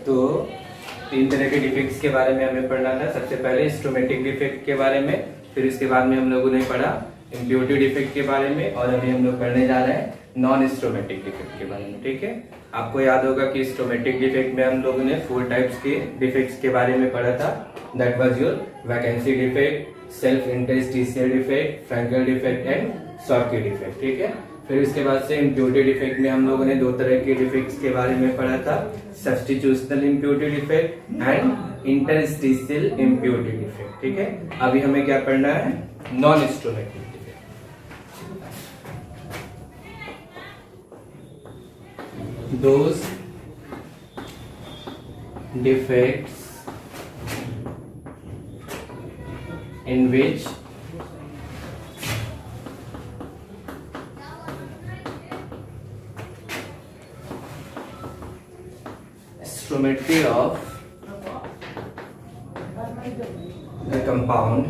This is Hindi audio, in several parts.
तो तीन तरह के डिफेक्ट्स के बारे में हमें पढ़ना था। सबसे पहले स्टोमेटिक डिफेक्ट के बारे में, फिर उसके बाद में हम लोगों ने पढ़ा इम्प्योरिटी डिफेक्ट के बारे में, और अभी हम लोग पढ़ने जा रहे हैं नॉन स्टोमेटिक डिफेक्ट के बारे में। ठीक है, आपको याद होगा कि स्टोमेटिक डिफेक्ट में हम लोगों ने 4 टाइप्स के डिफेक्ट्स के बारे में पढ़ा था। That was your vacancy defect, self interstitial defect, Frenkel defect and Schottky defect. ठीक है, फिर उसके बाद से इम्प्योरिटी डिफेक्ट में हम लोगों ने 2 तरह के डिफेक्ट्स के बारे में पढ़ा था, substitutional impurity defect and interstitial impurity defect. ठीक है, अभी हमें क्या पढ़ना है, non stoichiometric defect. Those defects in which stoichiometry of the compound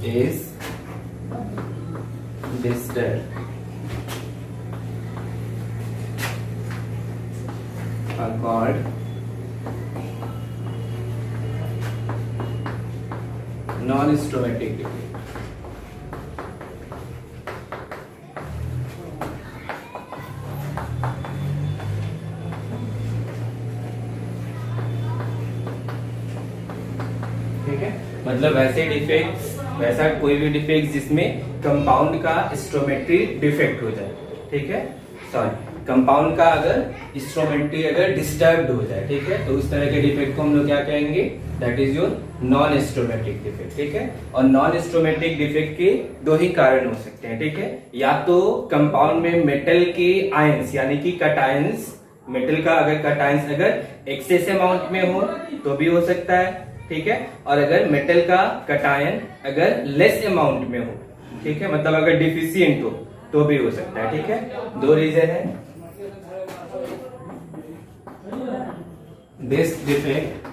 is disturbed are called non-stomatic defect। ठीक है, मतलब वैसे डिफेक्ट्स, वैसा कोई भी डिफेक्ट जिसमें कंपाउंड का स्टोमेट्री डिफेक्ट हो जाए। ठीक है, सॉरी, कंपाउंड का अगर स्टोमेट्री अगर डिस्टर्ब्ड हो जाए, ठीक है, तो उस तरह के डिफेक्ट को हम लोग क्या कहेंगे, that is your non stoichiometric defect. ठीक है, और नॉन स्टोमेटिक डिफेक्ट के 2 ही कारण हो सकते हैं। ठीक है, या तो कंपाउंड में मेटल के आयंस यानी कि कटायंस, मेटल का अगर कटायंस अगर एक्सेस अमाउंट में हो तो भी हो सकता है। ठीक है, और अगर मेटल का कटायन अगर लेस अमाउंट में हो, ठीक है, मतलब अगर डिफिशियंट हो तो भी हो सकता है। ठीक है, 2 रीजन है। This defect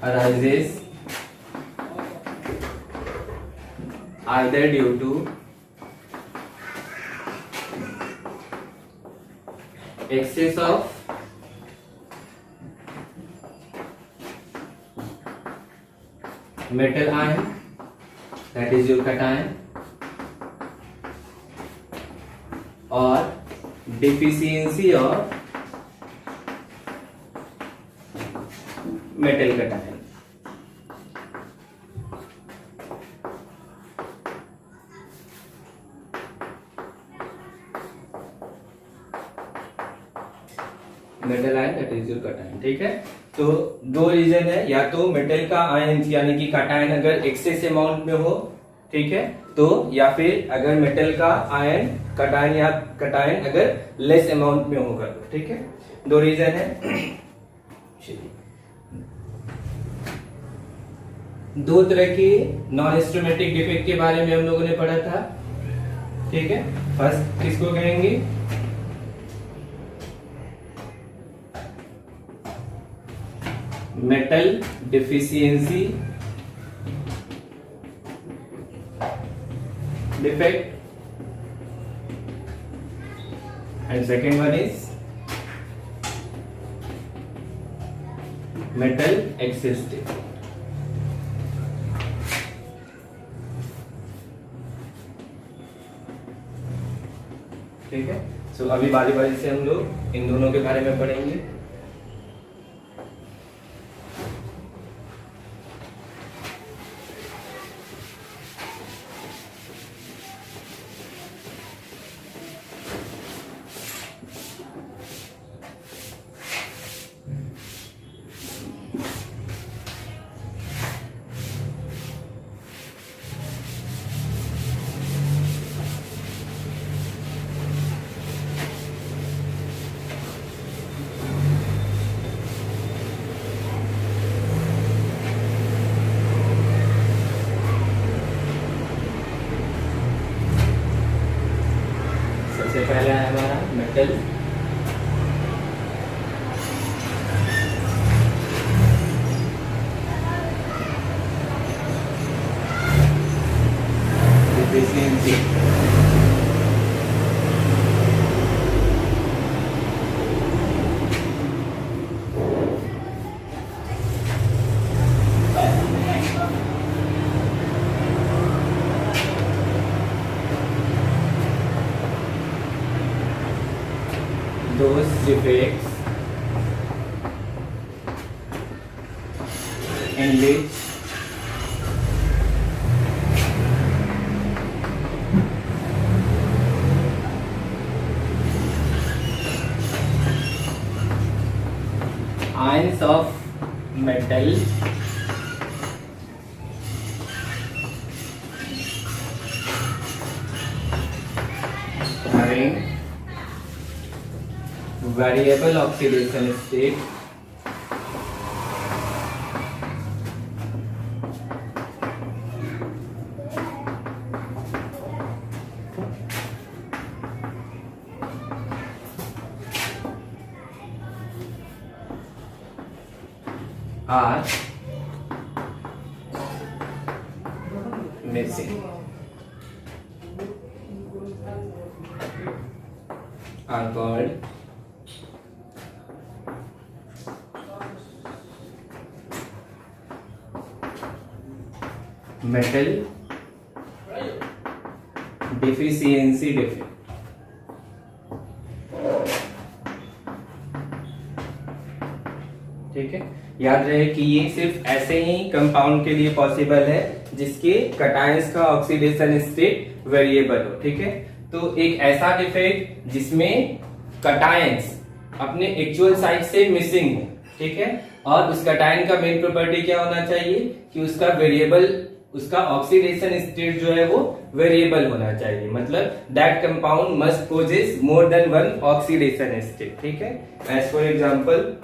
arises either due to excess of metal ion, that is your cation, or deficiency of metal cation। Metal ion that is your cation. ठीक है, तो 2 रीजन है, या तो मेटल का आयन यानी कि कटायन अगर एक्सेस अमाउंट में हो, ठीक है, तो या फिर अगर मेटल का आयन कटायन या कटायन अगर लेस अमाउंट में होगा। ठीक है, 2 रीजन है। 2 तरह के नॉन स्टोमेटिक डिफेक्ट के बारे में हम लोगों ने पढ़ा था। ठीक है, फर्स्ट किसको कहेंगे, metal deficiency defect, and second one is metal access defect. ठीक है, सो अभी बारी बारी से हम लोग इन दोनों के बारे में पढ़ेंगे। सबसे पहला है हमारा metal 20. Those defects in which ions of metal having variable oxidation state are missing, are called metal deficiency defect. ठीक है, याद रहे कि ये सिर्फ ऐसे ही कंपाउंड के लिए पॉसिबल है जिसके कटायंस का ऑक्सीडेशन स्टेट वेरिएबल हो. ठीक है, तो एक ऐसा डिफेक्ट जिसमें कटायंस अपने एक्चुअल साइड से मिसिंग हो. ठीक है, और उस कटायन का मेन प्रॉपर्टी क्या होना चाहिए कि उसका वेरिएबल, उसका ऑक्सीडेशन स्टेट जो है वो वेरिएबल होना चाहिए. मतलब that compound must possess more than one oxidation state. ठीक है, as for example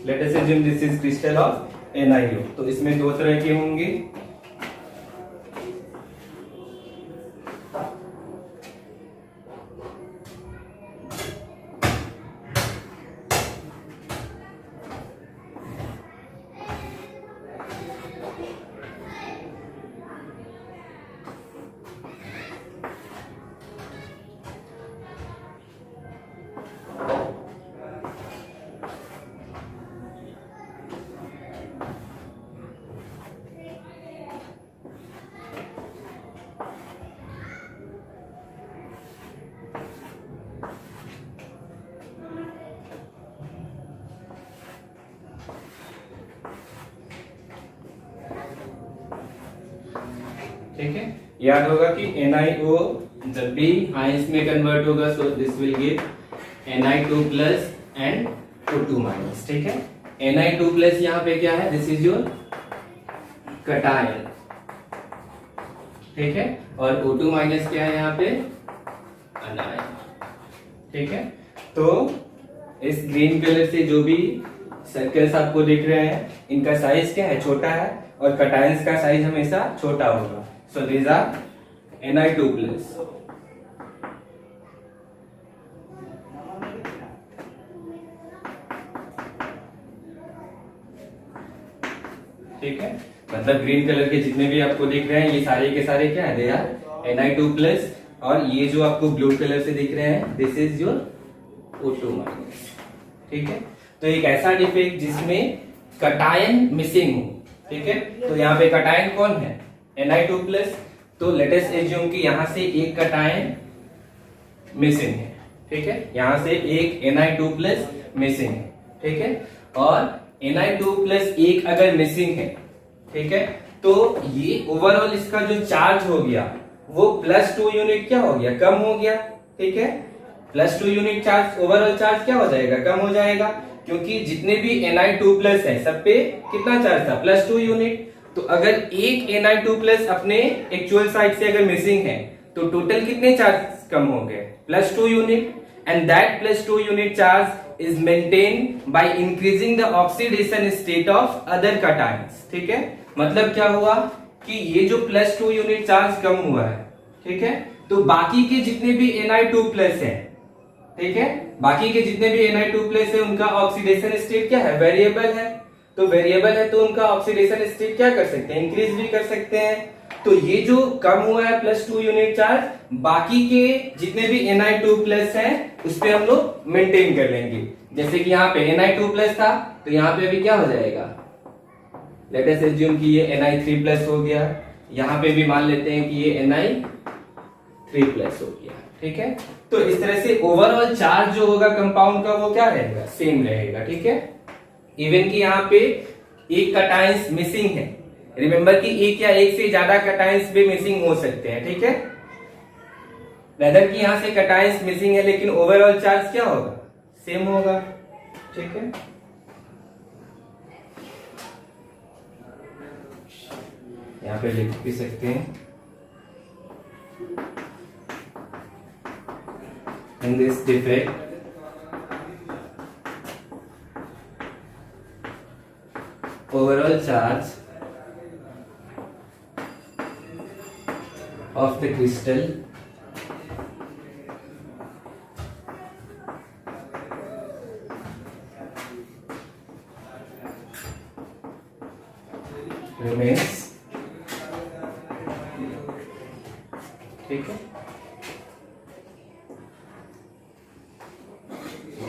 let us assume this is crystal of NiO. तो इसमें दो तरह के होंगे. ठीक है, याद होगा कि NiO जब भी आयंस में कन्वर्ट होगा so this will give Ni2 plus and O2 minus. ठीक है, Ni2 प्लस यहाँ पे क्या है, दिस इज योर कटायन. ठीक है, और O2 माइनस क्या है यहाँ पे, अनायन. ठीक है, तो इस ग्रीन कलर से जो भी सर्कल्स आपको दिख रहे हैं इनका साइज क्या है, छोटा है, और कटायंस का साइज हमेशा छोटा होगा. So these are Ni2 plus. ठीक है, मतलब ग्रीन कलर के जितने भी आपको दिख रहे हैं ये सारे के सारे क्या है, दे आर Ni2 प्लस. और ये जो आपको ब्लू कलर से दिख रहे हैं this is your O2 minus. ठीक है, तो एक ऐसा डिफेक्ट जिसमें कटायन मिसिंग हो. ठीक है, तो यहाँ पे कटायन कौन है, Ni2 प्लस. तो लेट अस एज्यूम कि यहां से एक कटायन मिसिंग है. ठीक है, यहां से एक Ni2 प्लस मिसिंग है. ठीक है, और Ni2 प्लस एक अगर मिसिंग है, ठीक है, तो ये ओवरऑल इसका जो चार्ज हो गया वो +2 यूनिट क्या हो गया, कम हो गया. ठीक है, +2 यूनिट चार्ज, ओवरऑल चार्ज क्या हो जाएगा, कम हो जाएगा, क्योंकि जितने भी Ni2 प्लस है सब पे कितना चार्ज था, +2 यूनिट. तो अगर एक Ni2 प्लस अपने एक्चुअल साइड से अगर मिसिंग है तो टोटल कितने चार्ज कम हो गए, +2 unit. And that +2 unit charge is maintain by increasing the oxidation state of other cations. ठीक है, मतलब क्या हुआ कि ये जो +2 यूनिट चार्ज कम हुआ है, ठीक है, तो बाकी के जितने भी Na2+ हैं, ठीक है, बाकी के जितने भी Na2+ है उनका ऑक्सीडेशन स्टेट क्या है, वेरिएबल है। तो वेरिएबल है तो उनका ऑक्सीडेशन स्टेट क्या कर सकते हैं, इंक्रीज भी कर सकते हैं। तो ये जो कम हुआ है +2 यूनिट चार्ज, बाकी के जितने भी Na2+ हैं उस पे हम लोग मेंटेन कर लेंगे। जैसे कि यहाँ पे Na2+ था तो यहाँ पे अभी क्या हो जाएगा, लेट अस अज्यूम कि ये Na3+ हो गया, यहाँ पे भी मान लेते हैं कि ये Na3+ हो गया, ठीक है। तो इस तरह से ओवरऑल चार्ज जो होगा कंपाउंड का वो क्या रहेगा, सेम रहेगा, ठीक है। इवन कि यहाँ पे एक कटायंस मिसिंग है, रिमेंबर कि एक या एक से ज्यादा कटायंस भी मिसिंग हो सकते हैं, ठीक है। वेदर कि यहां से कटायंस मिसिंग है लेकिन ओवरऑल चार्ज क्या होगा, सेम होगा, ठीक है। यहां पे लिख भी सकते हैं, in this defect overall charge of the crystal remains, ठीक है।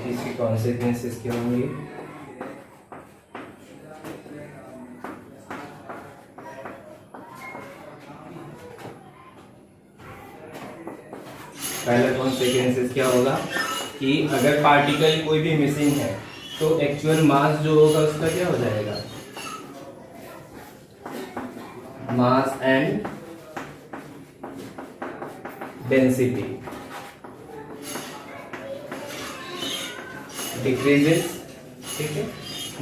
इसकी कॉन्सिक्वेंसेस क्या होंगे, पहला कॉन्सिक्वेंसेस क्या होगा कि अगर पार्टिकल कोई भी मिसिंग है तो एक्चुअल मास जो होगा उसका क्या हो जाएगा, मास एंड डेंसिटी डिक्रीजेस, ठीक है।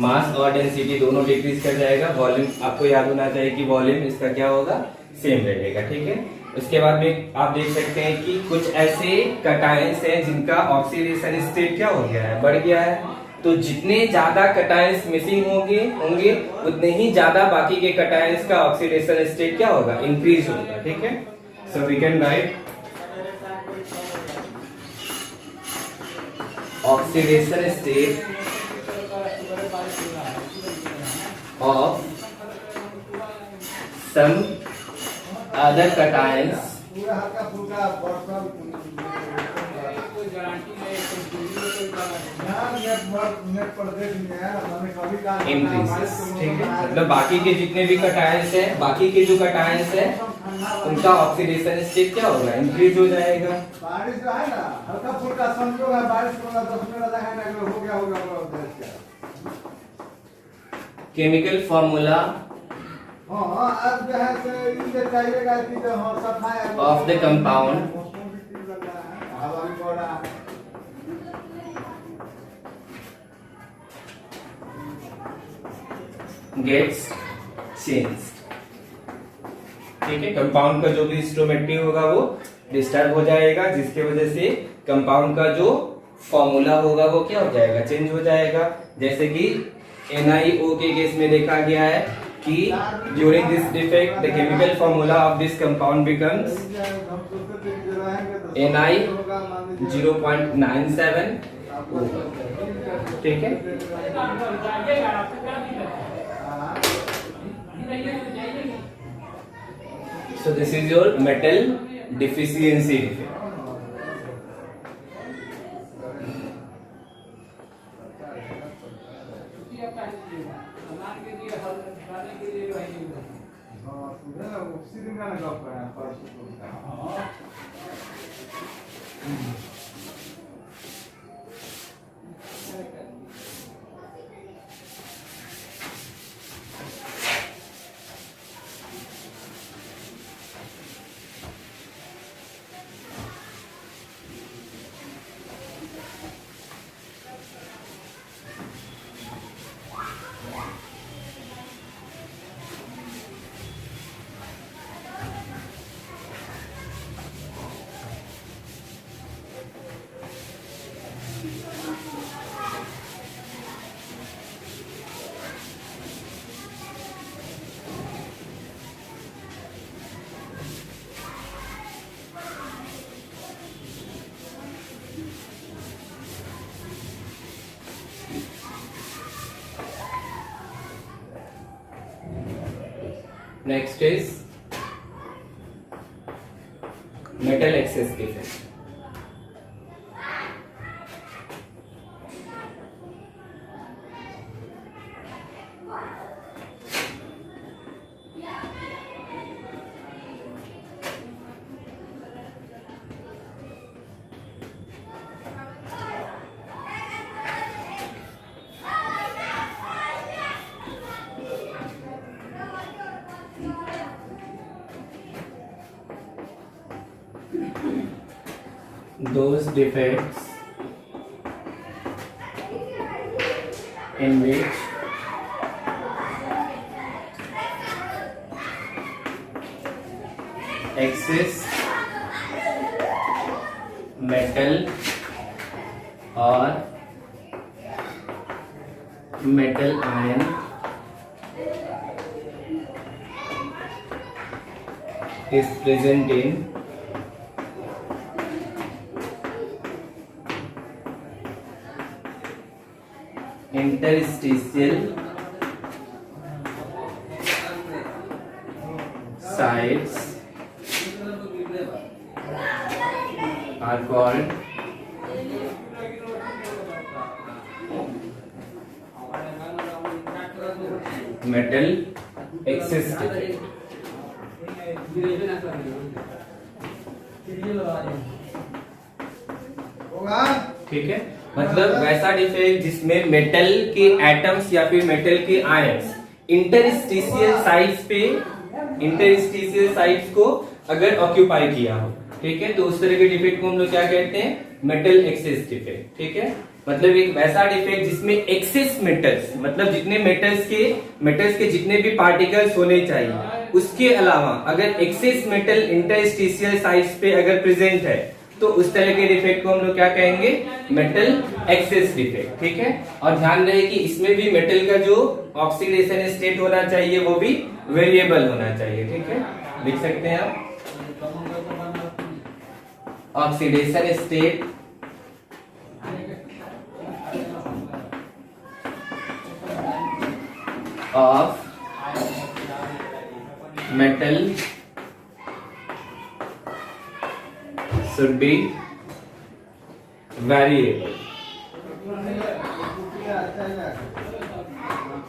मास और डेंसिटी दोनों डिक्रीज कर जाएगा। वॉल्यूम आपको याद होना चाहिए कि वॉल्यूम इसका क्या होगा, सेम रहेगा, ठीक है। उसके बाद में आप देख सकते हैं कि कुछ ऐसे कटायंस हैं जिनका ऑक्सीडेशन स्टेट क्या हो गया है, बढ़ गया है। तो जितने ज्यादा कटायंस मिसिंग होंगे उतने ही ज्यादा बाकी के कटायंस का ऑक्सीडेशन स्टेट क्या होगा, इंक्रीज होगा, ठीक है। So we can write oxidation state of some other cations increases, ठीक है। मतलब बाकी के जितने भी कटायंस है, बाकी के जो कटायंस है उनका ऑक्सीडेशन स्टेट क्या होगा, इंक्रीज हो जाएगा। बारिश जो है ना हल्का फुल्का संयोग है, बारिश को 10 मिनट लगा है ना, हो गया केमिकल फॉर्मूला अब जो है से चाहिएगा कि जो सफाई of the compound gets changed, ठीक है। कंपाउंड का जो भी स्टोमेट्री होगा वो डिस्टर्ब हो जाएगा, जिसके वजह से कंपाउंड का जो फॉर्मूला होगा वो क्या हो जाएगा, चेंज हो जाएगा। जैसे कि NiO के केस में देखा गया है कि during this defect the chemical formula of this compound becomes Na 0.97, ठीक है। So this is your metal deficiency defect. Next is metal access defect. Those defects in which excess metal or metal ion is present in interstitial sites are called metal excess defect। होगा ठीक है, मतलब वैसा डिफेक्ट जिसमें मेटल के एटम्स या फिर मेटल के आयंस इंटरस्टिशियल साइट्स को अगर ऑक्यूपाई किया हो, ठीक है, तो उस तरह के डिफेक्ट को हम लोग क्या कहते हैं, मेटल एक्सेस डिफेक्ट। ठीक है, मतलब एक वैसा डिफेक्ट जिसमें एक्सेस मेटल्स, मतलब जितने मेटल्स के जितने भी पार्टिकल्स होने चाहिए उसके अलावा अगर एक्सेस मेटल इंटरस्टिशियल साइट्स पे अगर प्रेजेंट है तो उस तरह के डिफेक्ट को हम लोग क्या कहेंगे, मेटल एक्सेस डिफेक्ट। ठीक है, और ध्यान रहे कि इसमें भी मेटल का जो ऑक्सीडेशन स्टेट होना चाहिए वो भी वेरिएबल होना चाहिए। ठीक है, लिख सकते हैं आप oxidation state of metal should be variable।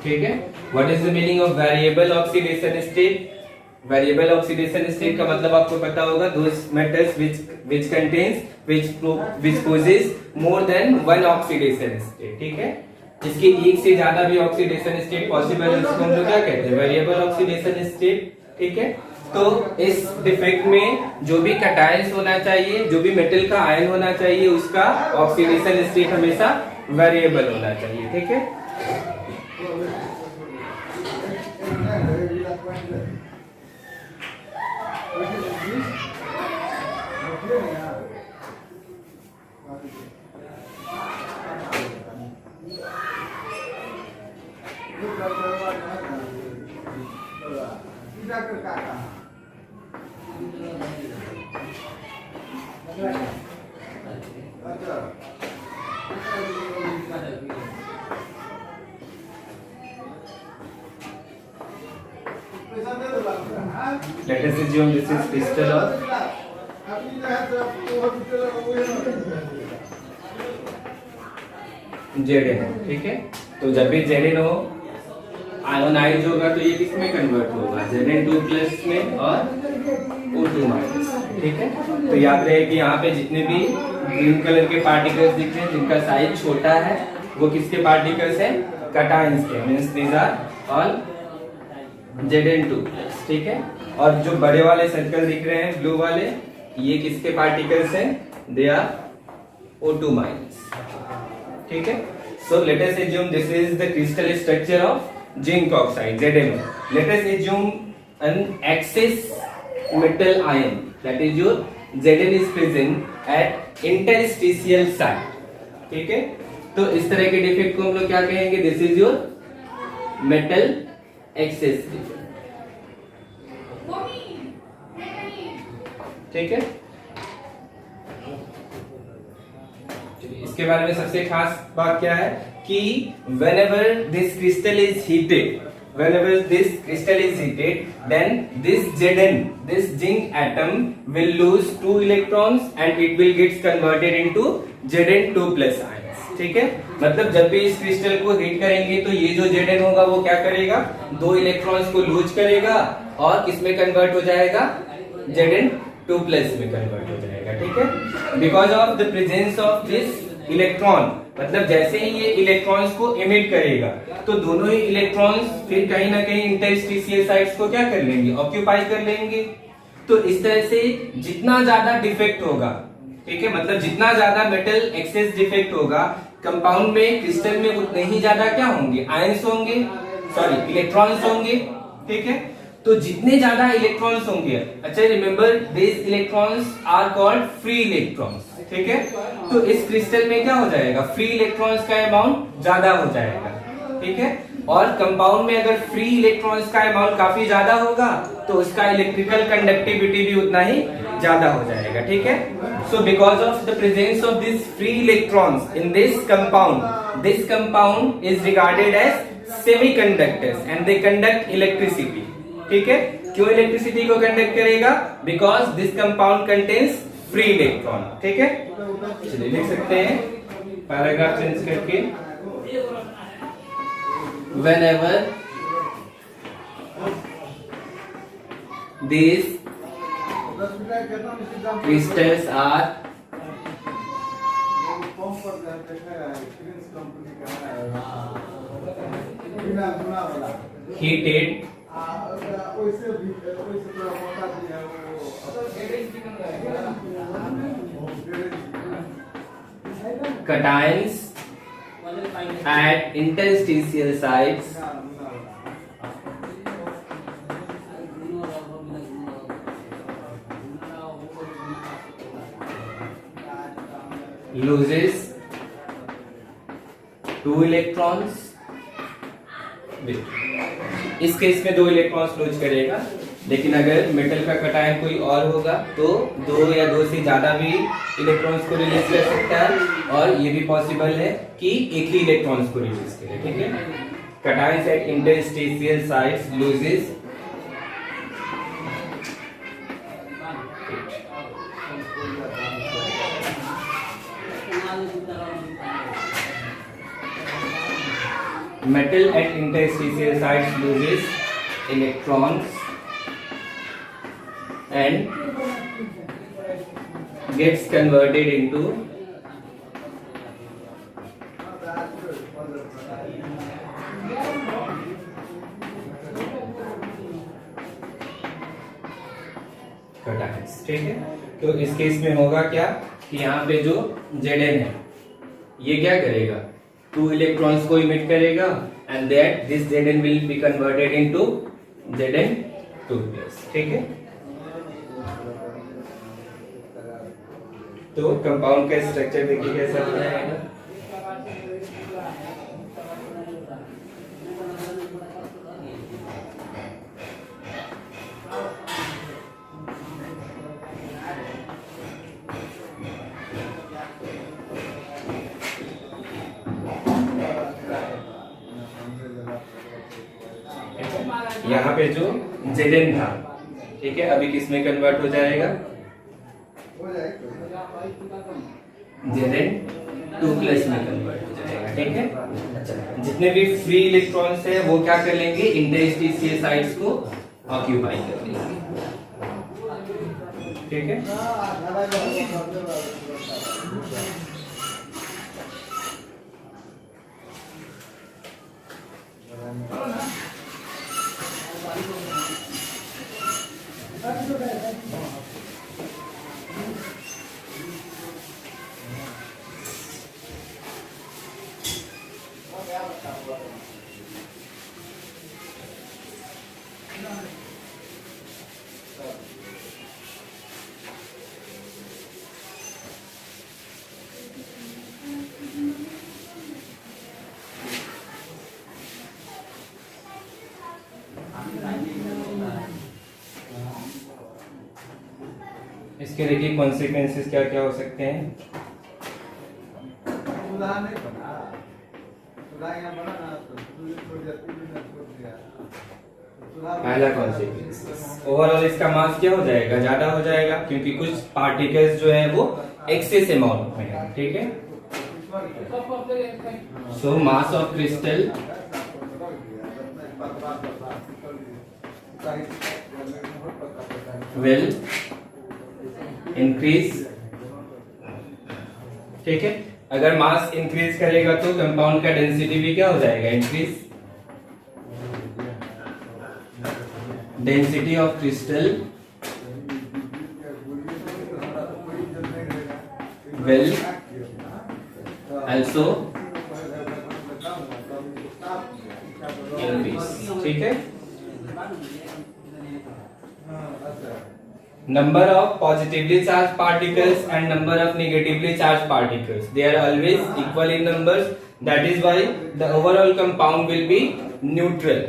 ठीक है, what is the meaning of variable oxidation state? Variable oxidation state का मतलब आपको पता होगा, those metals which possess more than one oxidation state. ठीक है, इसके एक से ज्यादा भी ऑक्सीडेशन स्टेट पॉसिबल है, उसको हम लोग क्या कहते हैं, वेरिएबल ऑक्सीडेशन स्टेट। ठीक है, तो इस डिफेक्ट में जो भी कैटायंस होना चाहिए, जो भी मेटल का आयन होना चाहिए, उसका ऑक्सीडेशन स्टेट हमेशा वेरिएबल होना चाहिए। ठीक है, डॉक्टर काका let us assume this is crystal of Zn। ठीक है, तो जब भी Zn हो आयोनाइज होगा तो ये किसमें कन्वर्ट होगा, Zn2 प्लस में और O2 माइनस। ठीक है, तो याद रहे कि यहाँ पे जितने भी ग्रीन कलर के पार्टिकल्स दिख रहे हैं जिनका साइज छोटा है वो किसके पार्टिकल्स हैं, कैटायंस के, means these are all Zn2 plus. ठीक है, और जो बड़े वाले सर्कल दिख रहे हैं ब्लू वाले, ये किसके पार्टिकल्स हैं, दे आर O2 माइनस। ठीक है, so let us assume this is the crystal structure of zinc oxide ZnO। let us assume an excess metal ion, that is your Zn is present at interstitial site। ठीक है, तो इस तरह के डिफेक्ट को हम लोग क्या कहेंगे, this is your metal access defect. ठीक है, इसके बारे में सबसे खास बात क्या है कि whenever this crystal is heated, whenever this crystal is heated, then this Zn, this zinc atom will lose 2 electrons and it will get converted into Zn2 plus ions. ठीक है, मतलब जब भी इस क्रिस्टल को हीट करेंगे तो ये जो Zn होगा वो क्या करेगा, 2 इलेक्ट्रॉन्स को लूज करेगा और किसमें कन्वर्ट हो जाएगा, Zn2 प्लस में कन्वर्ट हो जाएगा. ठीक है, because of the presence of this electron, मतलब जैसे ही ये इलेक्ट्रॉन्स को इमिट करेगा तो दोनों ही इलेक्ट्रॉन्स फिर कहीं ना कहीं इंटरस्टिशियल साइट्स को क्या कर लेंगे, ऑक्यूपाई कर लेंगे. तो इस तरह से जितना ज्यादा डिफेक्ट होगा, ठीक है, मतलब जितना ज्यादा मेटल एक्सेस डिफेक्ट होगा कंपाउंड में, क्रिस्टल में उतने ही ज्यादा क्या होंगे, आयंस होंगे, सॉरी इलेक्ट्रॉन्स होंगे. ठीक है, तो जितने ज्यादा इलेक्ट्रॉन्स होंगे, अच्छा remember this electrons are called free electrons. ठीक है, तो इस क्रिस्टल में क्या हो जाएगा, फ्री इलेक्ट्रॉन्स का अमाउंट ज्यादा हो जाएगा. ठीक है, और कंपाउंड में अगर फ्री इलेक्ट्रॉन्स का अमाउंट काफी ज्यादा होगा तो उसका इलेक्ट्रिकल कंडक्टिविटी भी उतना ही ज्यादा हो जाएगा. ठीक है, so because of the presence of this free electrons in this compound is regarded as semiconductors and they conduct electricity. ठीक है, क्यों इलेक्ट्रिसिटी को कंडक्ट करेगा, because this compound contains free electron. ठीक है, चलिए लिख सकते हैं पैराग्राफ चेंज करके, whenever these crystals are heated, cations at interstitial sites loses 2 electrons. इस केस में 2 इलेक्ट्रॉन्स लूज करेगा, लेकिन अगर मेटल का कटायन कोई और होगा तो 2 या 2 से ज्यादा भी इलेक्ट्रॉन्स को रिलीज कर सकता है, और ये भी पॉसिबल है कि एक ही इलेक्ट्रॉन्स को रिलीज करे. ठीक है, cations at interstitial sites loses metal at interstitial sites loses electrons and gets converted into cations. ठीक है, तो इस केस में होगा क्या कि यहाँ पे जो Zn है ये क्या करेगा, 2 इलेक्ट्रॉन्स को इमिट करेगा and that this Zn will be converted into Zn2 plus. ठीक है, तो कंपाउंड का स्ट्रक्चर देखिए कैसा बना है. यहाँ पे जो Zn था, ठीक है, अभी किस में कन्वर्ट हो जाएगा, Zn2 प्लस में कन्वर्ट हो जाएगा. ठीक है, अच्छा जितने भी फ्री इलेक्ट्रॉन्स है वो क्या कर लेंगे, इंटरस्टिशियल साइट्स को ऑक्यूपाई कर लेंगे. ठीक है, इसके देखिए कॉन्सिक्वेंसेस क्या क्या हो सकते हैं. पहला कॉन्सिक्वेंस ओवरऑल इसका मास क्या हो जाएगा, ज्यादा हो जाएगा, क्योंकि कुछ पार्टिकल्स जो है वो एक्सेस अमाउंट में है, ठीक है। So mass of crystal will increase, ठीक है। अगर मास इंक्रीज करेगा तो कंपाउंड का डेंसिटी भी क्या हो जाएगा, increase. Density of crystal will also increase, ठीक है। Number of positively charged particles and number of negatively charged particles, they are always equal in numbers. That is why the overall compound will be neutral.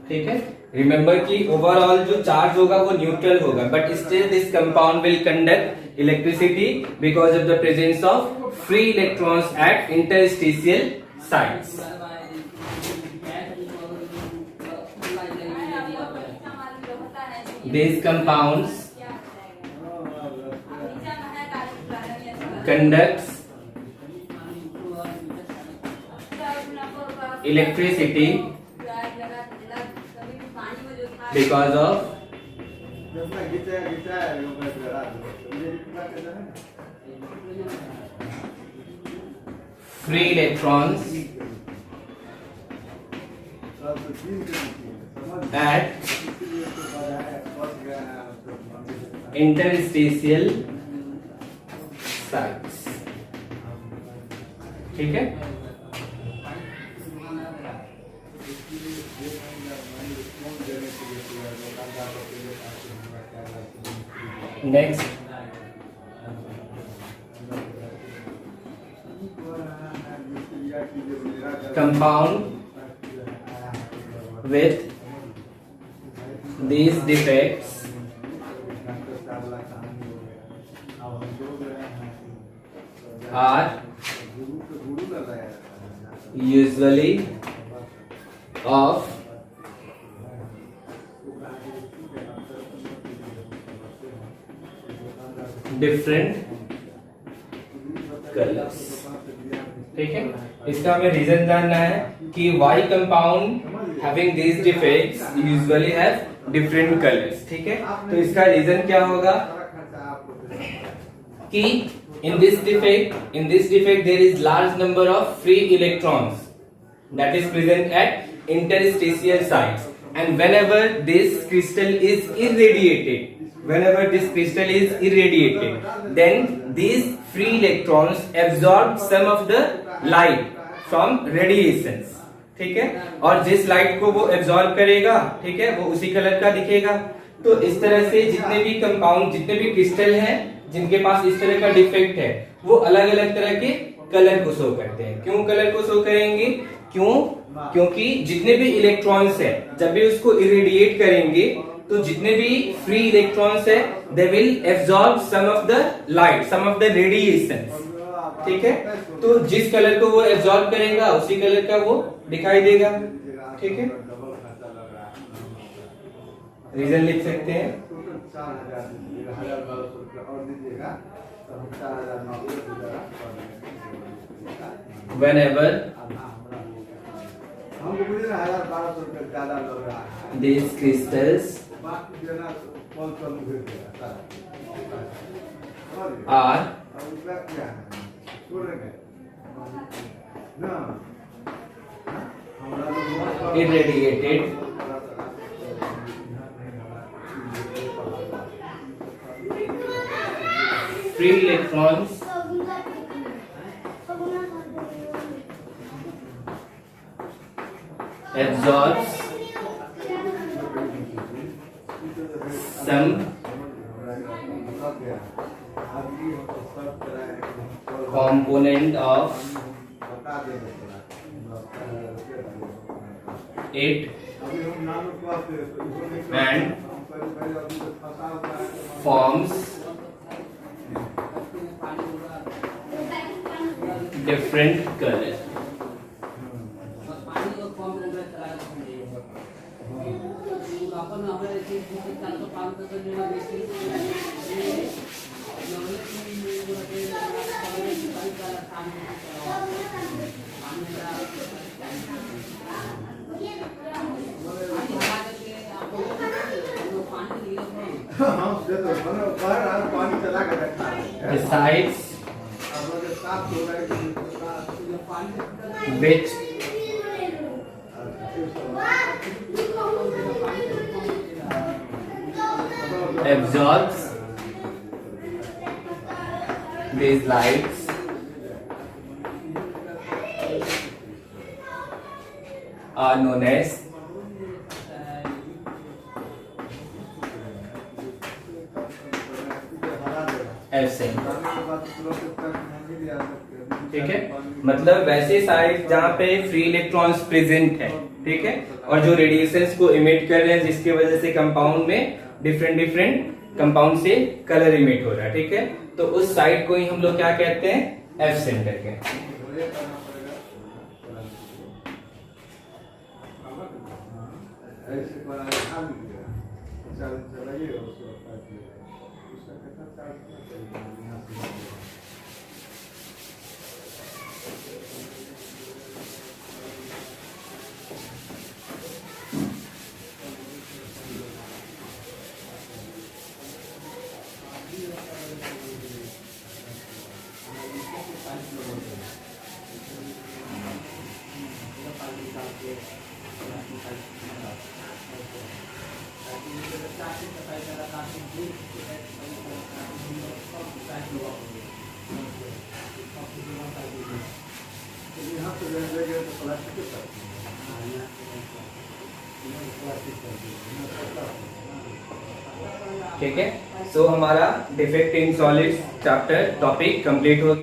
ठीक है। रिमेंबर कि ओवरऑल जो चार्ज होगा वो न्यूट्रल होगा, but still this compound will conduct electricity because of the presence of free electrons at interstitial sites. These compounds conducts electricity because of free electrons at interstitial sites, ठीक है। Next compound with these defects are usually of different colors, ठीक है। इसका हमें रीजन जानना है कि why compound having these defects usually have different colors, ठीक है। तो इसका रीजन क्या होगा कि in this defect there is large number of free electrons that is present at interstitial sites, and whenever this crystal is irradiated, then these free electrons absorb some of the light from radiations, ठीक है। और जिस लाइट को वो एब्जॉर्ब करेगा, ठीक है, वो उसी कलर का दिखेगा। तो इस तरह से जितने भी कंपाउंड, जितने भी क्रिस्टल हैं जिनके पास इस तरह का डिफेक्ट है, वो अलग अलग तरह के कलर को शो करते हैं। क्यों कलर को शो करेंगे? क्योंकि जितने भी इलेक्ट्रॉन्स है जब भी उसको इरेडिएट करेंगे तो जितने भी फ्री इलेक्ट्रॉन्स है they will absorb some of the light, some of the radiation, ठीक है। तो जिस कलर को वो एब्जॉर्ब करेगा उसी कलर का वो दिखाई देगा, ठीक है। रीजन लिख सकते हैं। Whenever these crystals are irradiated, free electrons absorbs some component of It अभी हम नाम क्लास दे तो इसको नहीं And पहले अभी तो फंसा हुआ है forms different color. हम दे तो बनो बाहर आ पानी चला के रखा है Besides अब अगर साफ हो रहा है तो पानी which absorbs these lights are known as absent. ठीक है, मतलब वैसे साइड जहाँ पे फ्री इलेक्ट्रॉन्स प्रेजेंट है, ठीक है, और जो रेडिएशंस को इमिट कर रहे हैं जिसकी वजह से कंपाउंड में डिफरेंट कंपाउंड से कलर इमिट हो रहा है, ठीक है, तो उस साइड को ही हम लोग क्या कहते हैं, एब्सेंट करके। ऐसे बना खा लीजिए चल चलाइए उसको उसका कितना चार्ज यहाँ से यहाँ पे लगे तो प्लास्टिक के साथ ठीक है। सो हमारा defect in solids chapter topic complete हो